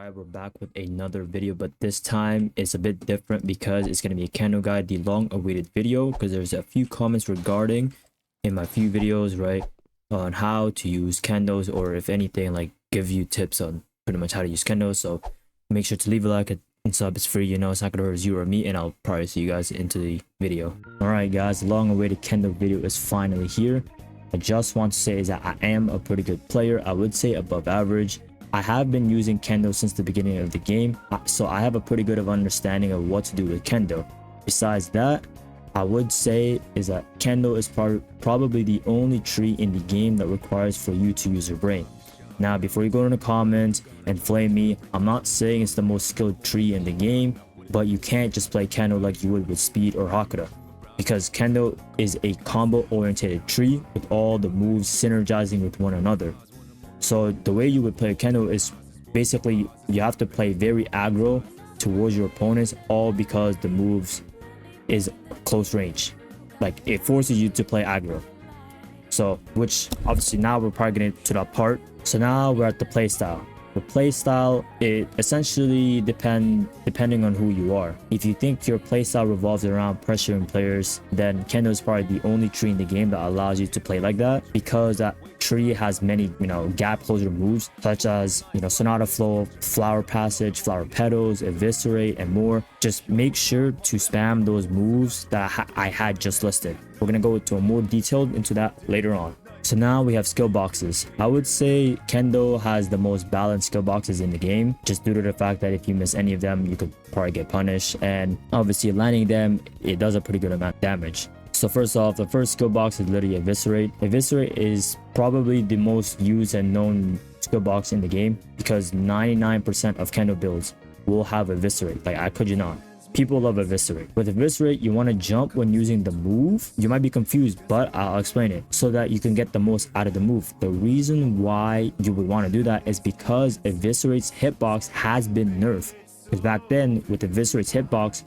Alright, we're back with another video, but this time it's a bit different because it's going to be a Kendo guide, the long awaited video, because there's a few comments regarding in my few videos, right, on how to use Kendos, or if anything, like give you tips on pretty much how to use Kendos. So make sure to leave a like and sub. It's free, you know, it's not going to hurt you or me, and I'll probably see you guys into the video. Alright guys, the long awaited Kendo video is finally here. I just want to say is that I am a pretty good player. I would say above average. I have been using Kendo since the beginning of the game, so I have a pretty good of understanding of what to do with Kendo. Besides that, I would say is that Kendo is probably the only tree in the game that requires for you to use your brain. Now, before you go in the comments and flame me, I'm not saying it's the most skilled tree in the game, but you can't just play Kendo like you would with Speed or Hakura, because Kendo is a combo oriented tree with all the moves synergizing with one another. So the way you would play Kendo is basically you have to play very aggro towards your opponents, all because the moves is close range. Like it forces you to play aggro. So which obviously now we're probably getting to that part. So now we're at the playstyle. The playstyle, it essentially depending on who you are. If you think your playstyle revolves around pressuring players, then Kendo is probably the only tree in the game that allows you to play like that, because that tree has many, gap closure moves such as, Sonata Flow, Flower Passage, Flower Petals, Eviscerate, and more. Just make sure to spam those moves that I had just listed. We're gonna go into a more detailed into that later on. So now we have skill boxes. I would say Kendo has the most balanced skill boxes in the game, just due to the fact that if you miss any of them, you could probably get punished, and obviously landing them, it does a pretty good amount of damage. So first off, the first skill box is literally Eviscerate. Eviscerate is probably the most used and known skill box in the game, because 99% of Kendo builds will have Eviscerate. Like, I kid you not. People love Eviscerate. With Eviscerate, you want to jump when using the move. You might be confused, but I'll explain it so that you can get the most out of the move. The reason why you would want to do that is because Eviscerate's hitbox has been nerfed. Because back then, with Eviscerate's hitbox,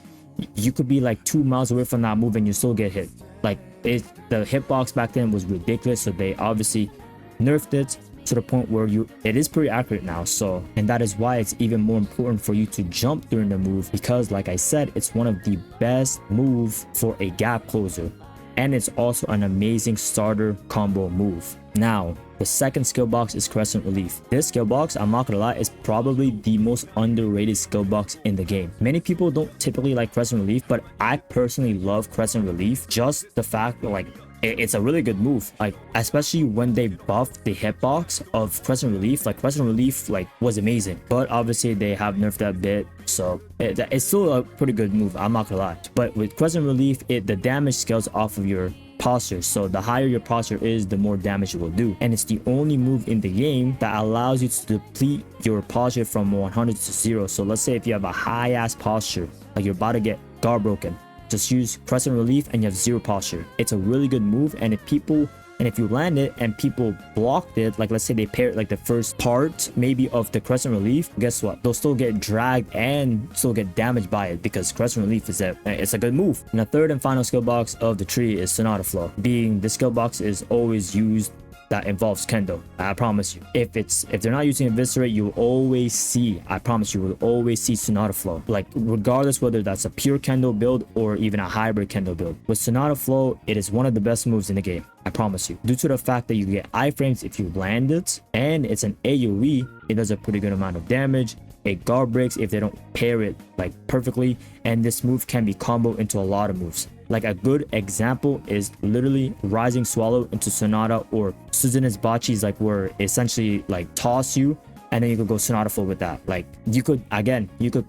you could be like 2 miles away from that move and you still get hit. Like, the hitbox back then was ridiculous, so they obviously nerfed it to the point where it is pretty accurate now. So, and that is why it's even more important for you to jump during the move, because like I said, it's one of the best move for a gap closer, and it's also an amazing starter combo move. Now, the second skill box is Crescent Relief. This skill box, I'm not gonna lie, is probably the most underrated skill box in the game. Many people don't typically like Crescent Relief, but I personally love Crescent Relief. Just the fact that, like, it's a really good move, like especially when they buffed the hitbox of Crescent Relief. Like Crescent Relief was amazing, but obviously they have nerfed that bit, so it's still a pretty good move, I'm not gonna lie. But with Crescent Relief, the damage scales off of your posture, so the higher your posture is, the more damage it will do, and it's the only move in the game that allows you to deplete your posture from 100 to 0. So let's say if you have a high ass posture, like you're about to get guard broken, just use Crescent Relief and you have 0 posture. It's a really good move, and if you land it and people blocked it, like let's say they paired like the first part maybe of the Crescent Relief, guess what? They'll still get dragged and still get damaged by it, because Crescent Relief it's a good move. And the third and final skill box of the tree is Sonata Flow. Being the skill box is always used that involves Kendo. I promise you. If they're not using Eviscerate, you will always see, I promise you will always see Sonata Flow. Like regardless whether that's a pure Kendo build or even a hybrid Kendo build. With Sonata Flow, it is one of the best moves in the game. I promise you. Due to the fact that you get iframes if you land it, and it's an AoE, it does a pretty good amount of damage. It guard breaks if they don't pair it like perfectly, and this move can be comboed into a lot of moves. Like a good example is literally Rising Swallow into Sonata, or Suzune's Bachi's, like where essentially like toss you and then you could go Sonata Flow with that. Like you could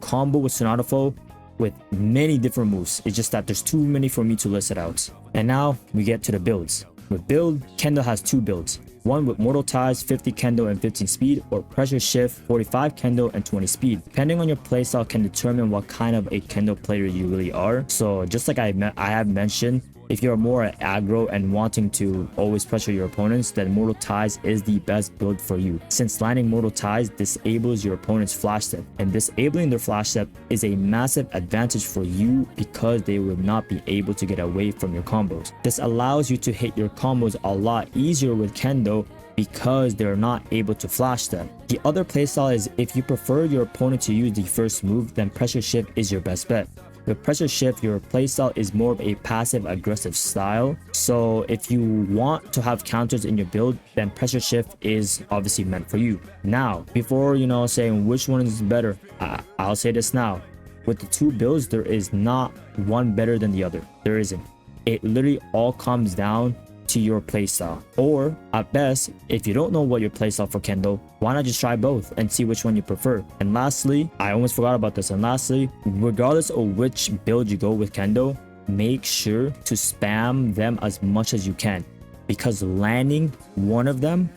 combo with Sonata Flow with many different moves. It's just that there's too many for me to list it out. And now we get to the builds. With build, Kendo has 2 builds. One with Mortal Ties, 50 Kendo and 15 speed, or Pressure Shift, 45 Kendo and 20 speed. Depending on your playstyle can determine what kind of a Kendo player you really are. So just like I have mentioned, if you're more aggro and wanting to always pressure your opponents, then Mortal Ties is the best build for you, since landing Mortal Ties disables your opponent's flash step, and disabling their flash step is a massive advantage for you because they will not be able to get away from your combos. This allows you to hit your combos a lot easier with Kendo because they're not able to flash them. The other playstyle is if you prefer your opponent to use the first move, then pressure shift is your best bet. With pressure shift, your playstyle is more of a passive aggressive style. So if you want to have counters in your build, then pressure shift is obviously meant for you. Now, before saying which one is better, I'll say this now. With the two builds, there is not one better than the other. There isn't. It literally all comes down to your playstyle. Or at best, if you don't know what your playstyle for Kendo, why not just try both and see which one you prefer. And lastly, I almost forgot about this, and lastly, regardless of which build you go with Kendo, make sure to spam them as much as you can, because landing one of them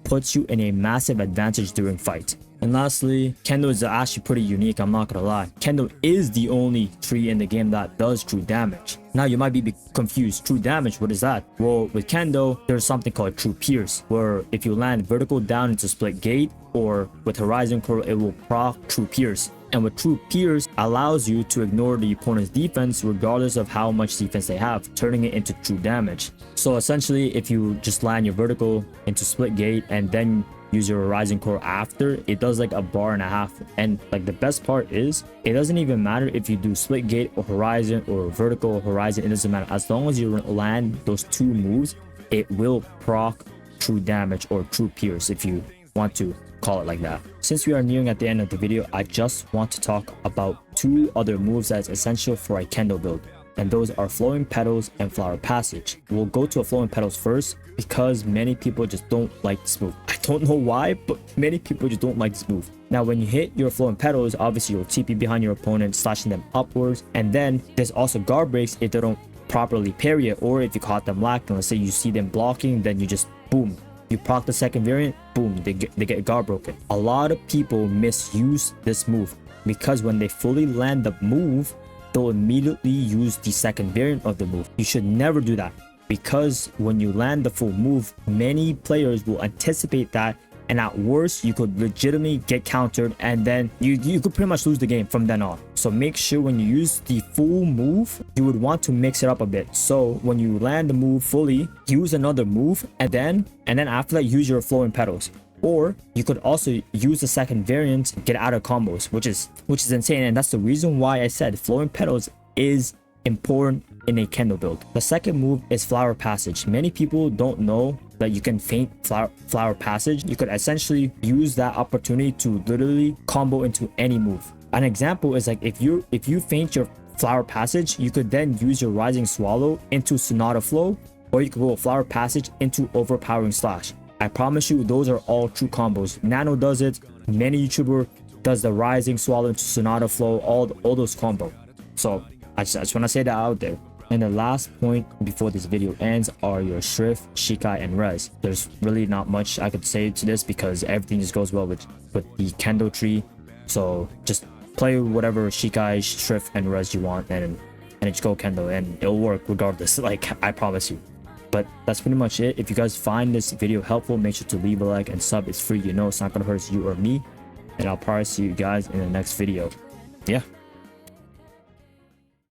puts you in a massive advantage during fight. And lastly, Kendo is actually pretty unique, I'm not gonna lie. Kendo is the only tree in the game that does true damage. Now you might be confused, true damage, what is that? Well, with Kendo, there's something called true pierce, where if you land vertical down into split gate, or with horizon curl, it will proc true pierce. And with true pierce allows you to ignore the opponent's defense regardless of how much defense they have, turning it into true damage. So essentially, if you just land your vertical into split gate and then use your horizon core after, it does like a bar and a half. And like the best part is, it doesn't even matter if you do split gate or horizon or vertical or horizon, it doesn't matter. As long as you land those two moves, it will proc true damage or true pierce, if you want to call it like that. Since we are nearing at the end of the video, I just want to talk about two other moves that's essential for a Kendo build, and those are flowing petals and flower passage. We'll go to a flowing petals first because many people just don't like this move. I don't know why, but many people just don't like this move. Now when you hit your flowing petals, obviously you'll TP behind your opponent, slashing them upwards, and then there's also guard breaks if they don't properly parry it, or if you caught them lacking. Let's say you see them blocking, then you just boom, you proc the second variant, boom, they get guard broken. A lot of people misuse this move because when they fully land the move, they'll immediately use the second variant of the move. You should never do that, because when you land the full move, many players will anticipate that, and at worst you could legitimately get countered, and then you could pretty much lose the game from then on. So make sure when you use the full move, you would want to mix it up a bit. So when you land the move fully, use another move, and then after that use your flowing petals. Or you could also use the second variant, get out of combos, which is insane. And that's the reason why I said flowing petals is important in a Kendo build. The second move is flower passage. Many people don't know that you can feint flower passage. You could essentially use that opportunity to literally combo into any move. An example is like if you feint your flower passage, you could then use your rising swallow into sonata flow, or you could go flower passage into overpowering slash. I promise you, those are all true combos. Nano does it. Many YouTuber does the rising swallow into sonata flow, all those combos. So I just want to say that out there. And the last point before this video ends are your Schrift, Shikai, and Res. There's really not much I could say to this because everything just goes well with the Kendo tree. So just play whatever Shikai, Schrift, and Res you want, and just go Kendo, and it'll work regardless. Like, I promise you. But that's pretty much it. If you guys find this video helpful, make sure to leave a like and sub. It's free, it's not gonna hurt you or me. And I'll probably see you guys in the next video. Yeah.